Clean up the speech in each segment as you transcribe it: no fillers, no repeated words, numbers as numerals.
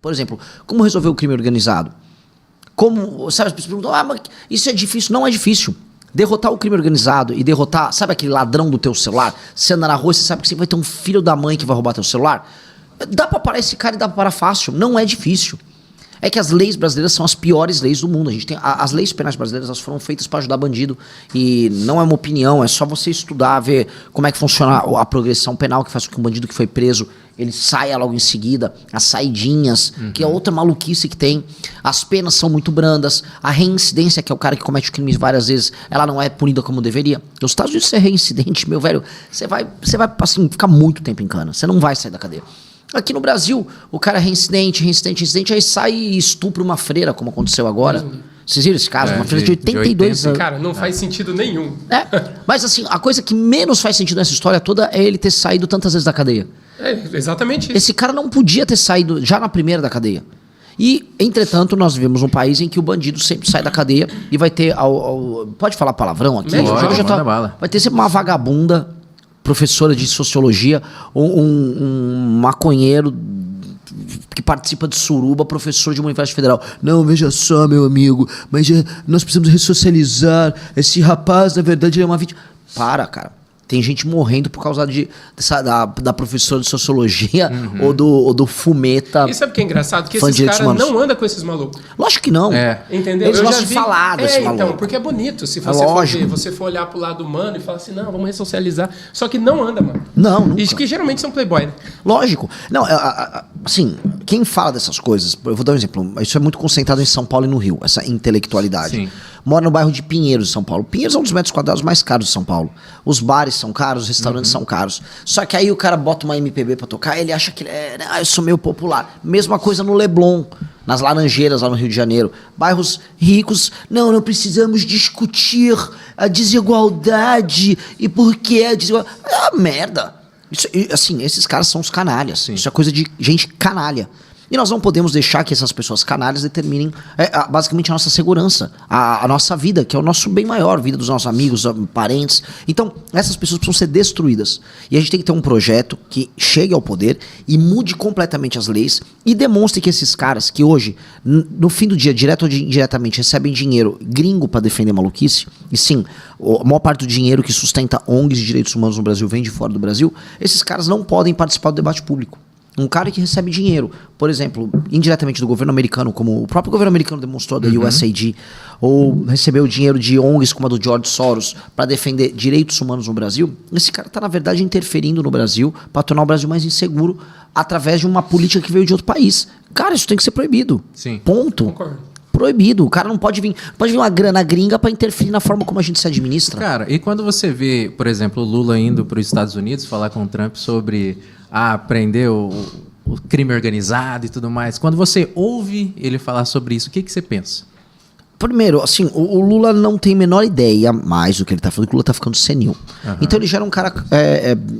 Por exemplo, como resolver o crime organizado? Como, sabe, as pessoas perguntam, mas isso é difícil? Não é difícil. Derrotar o crime organizado e derrotar, sabe aquele ladrão do teu celular? Você anda na rua e você sabe que você vai ter um filho da mãe que vai roubar teu celular? Dá pra parar esse cara e dá pra parar fácil. Não é difícil. É que as leis brasileiras são as piores leis do mundo. A gente tem as leis penais brasileiras, elas foram feitas para ajudar bandido. E não é uma opinião, é só você estudar, ver como é que funciona a progressão penal, que faz com que um bandido que foi preso, ele saia logo em seguida. As saidinhas, que é outra maluquice que tem. As penas são muito brandas. A reincidência, que é o cara que comete o crime várias vezes, ela não é punida como deveria. Nos Estados Unidos, você é reincidente, meu velho, você vai assim, ficar muito tempo em cana. Você não vai sair da cadeia. Aqui no Brasil, o cara é reincidente, aí sai e estupra uma freira, como aconteceu agora. Vocês viram esse caso? Uma freira de 82 anos. Cara, não faz sentido nenhum. Mas assim, a coisa que menos faz sentido nessa história toda é ele ter saído tantas vezes da cadeia. É exatamente isso. Esse cara não podia ter saído já na primeira da cadeia. E, entretanto, nós vivemos um país em que o bandido sempre sai da cadeia e vai ter... pode falar palavrão aqui? Vai ter sempre uma vagabunda... professora de sociologia, um maconheiro que participa de suruba, professor de uma universidade federal. Não, veja só, meu amigo, mas nós precisamos ressocializar. Esse rapaz, na verdade, ele é uma vítima. Para, cara. Tem gente morrendo por causa da professora de sociologia ou do fumeta. E sabe o que é engraçado? Que esses caras não andam com esses malucos. Lógico que não. Entendeu? Eles gostam de falar desse maluco. Então, porque é bonito. Se você for ver, você for olhar pro lado humano e falar assim, não, vamos ressocializar. Só que não anda, mano. Não, nunca. E que geralmente são playboy, né? Lógico. Não, assim, quem fala dessas coisas, eu vou dar um exemplo. Isso é muito concentrado em São Paulo e no Rio, essa intelectualidade. Sim. Mora no bairro de Pinheiros, São Paulo. Pinheiros é um dos metros quadrados mais caros de São Paulo. Os bares são caros, os restaurantes são caros. Só que aí o cara bota uma MPB pra tocar, ele acha que eu sou meio popular. Mesma coisa no Leblon, nas Laranjeiras, lá no Rio de Janeiro. Bairros ricos, não precisamos discutir a desigualdade e por que a desigualdade. Merda. Isso, assim, esses caras são os canalhas. Sim. Isso é coisa de gente canalha. E nós não podemos deixar que essas pessoas canalhas determinem basicamente a nossa segurança, a nossa vida, que é o nosso bem maior, a vida dos nossos amigos, parentes. Então, essas pessoas precisam ser destruídas. E a gente tem que ter um projeto que chegue ao poder e mude completamente as leis e demonstre que esses caras que hoje, no fim do dia, direto ou indiretamente, recebem dinheiro gringo para defender maluquice, e sim, a maior parte do dinheiro que sustenta ONGs de direitos humanos no Brasil vem de fora do Brasil, esses caras não podem participar do debate público. Um cara que recebe dinheiro, por exemplo, indiretamente do governo americano, como o próprio governo americano demonstrou da USAID, ou recebeu dinheiro de ONGs como a do George Soros para defender direitos humanos no Brasil, esse cara está, na verdade, interferindo no Brasil para tornar o Brasil mais inseguro através de uma política que veio de outro país. Cara, isso tem que ser proibido. Sim. Ponto. Concordo. Proibido. O cara não pode vir uma grana gringa para interferir na forma como a gente se administra. Cara, e quando você vê, por exemplo, o Lula indo para os Estados Unidos falar com o Trump sobre prender o crime organizado e tudo mais, quando você ouve ele falar sobre isso, o que você pensa? Primeiro, assim, o Lula não tem a menor ideia mais do que ele tá falando, que o Lula tá ficando senil. Então ele já era um cara,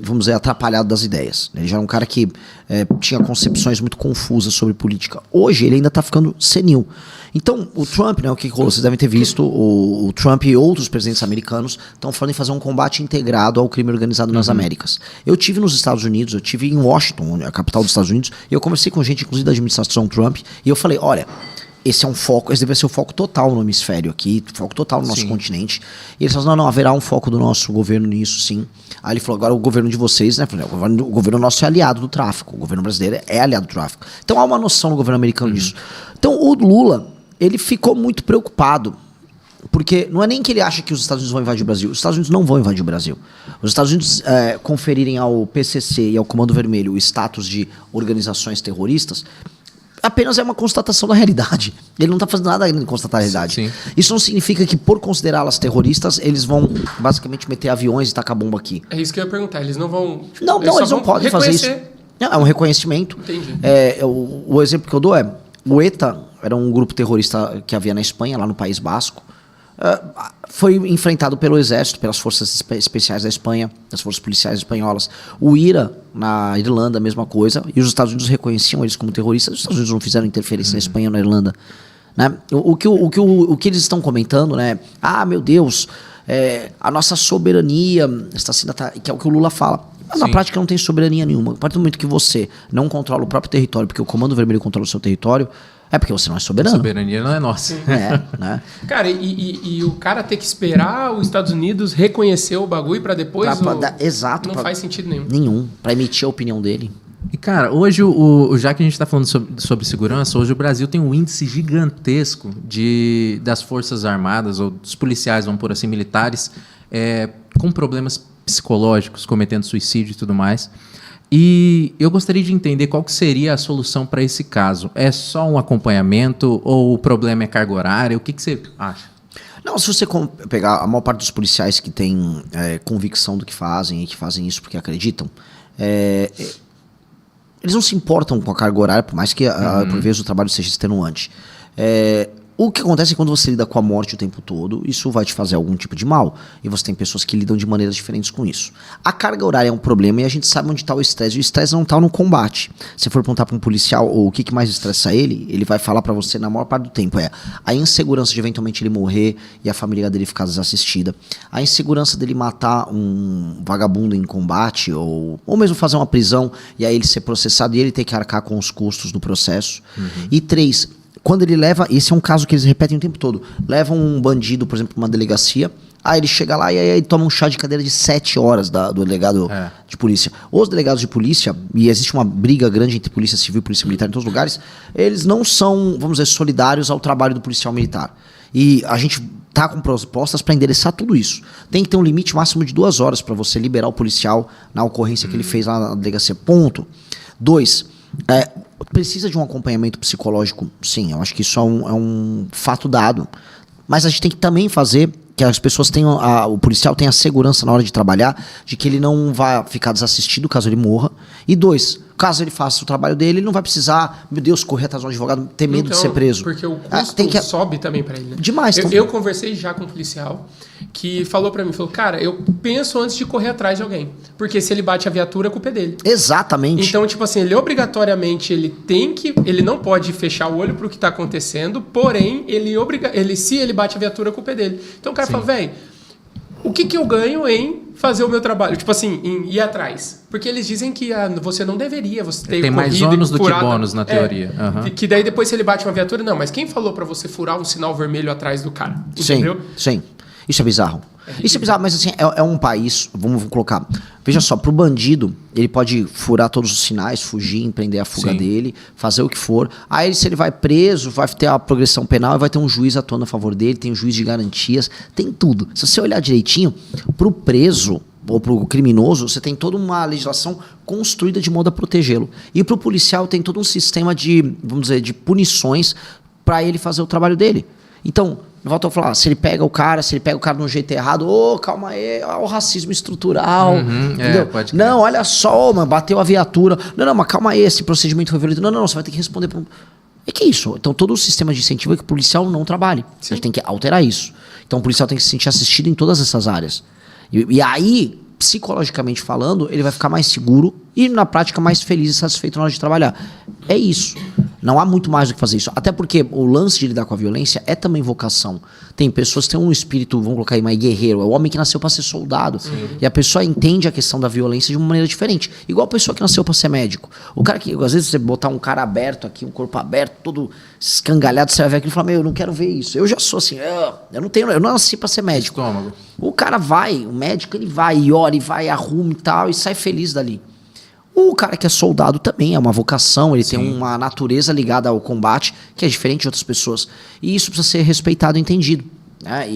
vamos dizer, atrapalhado das ideias. Ele já era um cara que tinha concepções muito confusas sobre política. Hoje ele ainda tá ficando senil. Então, o Trump, né, o que rolou, vocês devem ter visto, o Trump e outros presidentes americanos estão falando em fazer um combate integrado ao crime organizado nas Américas. Eu tive nos Estados Unidos, eu tive em Washington, a capital dos Estados Unidos, e eu conversei com gente, inclusive da administração Trump, e eu falei, olha, esse é um foco, esse deve ser o foco total no hemisfério aqui, foco total no nosso continente. E eles falaram, não, haverá um foco do nosso governo nisso, sim. Aí ele falou, agora o governo de vocês, né? O governo nosso é aliado do tráfico, o governo brasileiro é aliado do tráfico. Então há uma noção no governo americano disso. Então o Lula, ele ficou muito preocupado, porque não é nem que ele acha que os Estados Unidos vão invadir o Brasil, os Estados Unidos não vão invadir o Brasil. Os Estados Unidos conferirem ao PCC e ao Comando Vermelho o status de organizações terroristas, apenas é uma constatação da realidade. Ele não está fazendo nada além de constatar a realidade. Sim. Isso não significa que, por considerá-las terroristas, eles vão basicamente meter aviões e tacar bomba aqui. É isso que eu ia perguntar. Eles não vão... Não, eles não podem fazer isso. Não, é um reconhecimento. Entendi. O exemplo que eu dou o ETA era um grupo terrorista que havia na Espanha, lá no País Basco. Foi enfrentado pelo exército, pelas forças especiais da Espanha, das forças policiais espanholas. O IRA, na Irlanda, a mesma coisa. E os Estados Unidos reconheciam eles como terroristas. Os Estados Unidos não fizeram interferência na Espanha ou na Irlanda. Né? O que eles estão comentando, né? Meu Deus, a nossa soberania está sendo atacada, que é o que o Lula fala. Mas na prática não tem soberania nenhuma. A partir do momento que você não controla o próprio território, porque o Comando Vermelho controla o seu território, é porque você não é soberano. A soberania não é nossa. Né? Cara, e o cara ter que esperar os Estados Unidos reconhecer o bagulho pra depois... Exato. Não faz sentido nenhum. Nenhum. Pra emitir a opinião dele. E, cara, hoje, já que a gente está falando sobre segurança, hoje o Brasil tem um índice gigantesco das Forças Armadas, ou dos policiais, vamos por assim, militares, com problemas psicológicos, cometendo suicídio e tudo mais. E eu gostaria de entender qual que seria a solução para esse caso. É só um acompanhamento ou o problema é carga horária? O que você acha? Não, se você pegar a maior parte dos policiais que têm convicção do que fazem e que fazem isso porque acreditam, eles não se importam com a carga horária, por mais que por vezes o trabalho seja extenuante. O que acontece é que quando você lida com a morte o tempo todo, isso vai te fazer algum tipo de mal. E você tem pessoas que lidam de maneiras diferentes com isso. A carga horária é um problema e a gente sabe onde está o estresse. E o estresse não está no combate. Se for perguntar para um policial o que mais estressa ele vai falar para você na maior parte do tempo. A insegurança de eventualmente ele morrer e a família dele ficar desassistida. A insegurança dele matar um vagabundo em combate ou mesmo fazer uma prisão e aí ele ser processado e ele ter que arcar com os custos do processo. E 3... Quando ele leva, esse é um caso que eles repetem o tempo todo, levam um bandido, por exemplo, para uma delegacia, aí ele chega lá e aí toma um chá de cadeira de 7 horas do delegado de polícia. Os delegados de polícia, e existe uma briga grande entre polícia civil e polícia militar em todos os lugares, eles não são, vamos dizer, solidários ao trabalho do policial militar. E a gente tá com propostas para endereçar tudo isso. Tem que ter um limite máximo de 2 horas para você liberar o policial na ocorrência que ele fez lá na delegacia. Ponto. 2. Precisa de um acompanhamento psicológico? Sim, eu acho que isso é um fato dado. Mas a gente tem que também fazer que as pessoas tenham, o policial tenha segurança na hora de trabalhar, de que ele não vai ficar desassistido caso ele morra. E 2, caso ele faça o trabalho dele, ele não vai precisar, meu Deus, correr atrás de um advogado, ter medo de ser preso. Porque o custo sobe também pra ele, né? Demais. Eu conversei já com um policial que falou pra mim, cara, eu penso antes de correr atrás de alguém. Porque se ele bate a viatura, a culpa é dele. Exatamente. Então, tipo assim, ele obrigatoriamente, ele não pode fechar o olho pro que tá acontecendo, porém, se ele bate a viatura, a culpa é dele. Então o cara fala, velho, o que eu ganho em fazer o meu trabalho? Tipo assim, em ir atrás. Porque eles dizem que você não deveria, você tem mais ônus do que bônus na teoria. Que daí depois se ele bate uma viatura, não, mas quem falou pra você furar um sinal vermelho atrás do cara? Entendeu? Sim. Isso é bizarro. Isso é bizarro, mas assim, é um país, vamos colocar, veja só, pro bandido, ele pode furar todos os sinais, fugir, empreender a fuga dele, fazer o que for. Aí se ele vai preso, vai ter a progressão penal e vai ter um juiz atuando a favor dele, tem um juiz de garantias, tem tudo. Se você olhar direitinho, pro preso ou pro criminoso, você tem toda uma legislação construída de modo a protegê-lo. E pro policial tem todo um sistema de, vamos dizer, de punições para ele fazer o trabalho dele. Então, volto a falar, se ele pega o cara de um jeito errado, calma aí, o racismo estrutural, entendeu? Não, olha só, mano, bateu a viatura. Não, mas calma aí, esse procedimento foi violento. Não, você vai ter que responder por... É que é isso. Então, todo o sistema de incentivo é que o policial não trabalhe. Sim. A gente tem que alterar isso. Então, o policial tem que se sentir assistido em todas essas áreas. E aí, psicologicamente falando, ele vai ficar mais seguro e, na prática, mais feliz e satisfeito na hora de trabalhar. É isso. Não há muito mais do que fazer isso. Até porque o lance de lidar com a violência é também vocação. Tem pessoas que têm um espírito, vamos colocar aí, mais guerreiro. É o homem que nasceu para ser soldado. Sim. E a pessoa entende a questão da violência de uma maneira diferente. Igual a pessoa que nasceu para ser médico. O cara que, às vezes, você botar um cara aberto aqui, um corpo aberto, todo escangalhado, você vai ver aquilo e fala, eu não quero ver isso. Eu já sou assim, eu não nasci para ser médico. Estômago. O cara vai, o médico, ele vai e ora e vai, arruma e tal, e sai feliz dali. O cara que é soldado também é uma vocação, ele tem uma natureza ligada ao combate que é diferente de outras pessoas. E isso precisa ser respeitado e entendido. Né?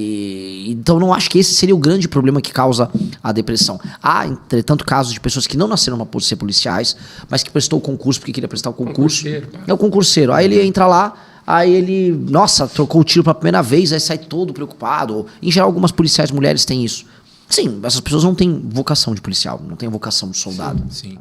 Então não acho que esse seria o grande problema que causa a depressão. Há, entretanto, casos de pessoas que não nasceram para ser policiais, mas que prestou o concurso porque queria prestar o concurso. É o concurseiro. Aí ele entra lá, aí ele, trocou o tiro pela primeira vez, aí sai todo preocupado. Em geral, algumas policiais mulheres têm isso. Sim, essas pessoas não têm vocação de policial, não têm vocação de soldado. Sim.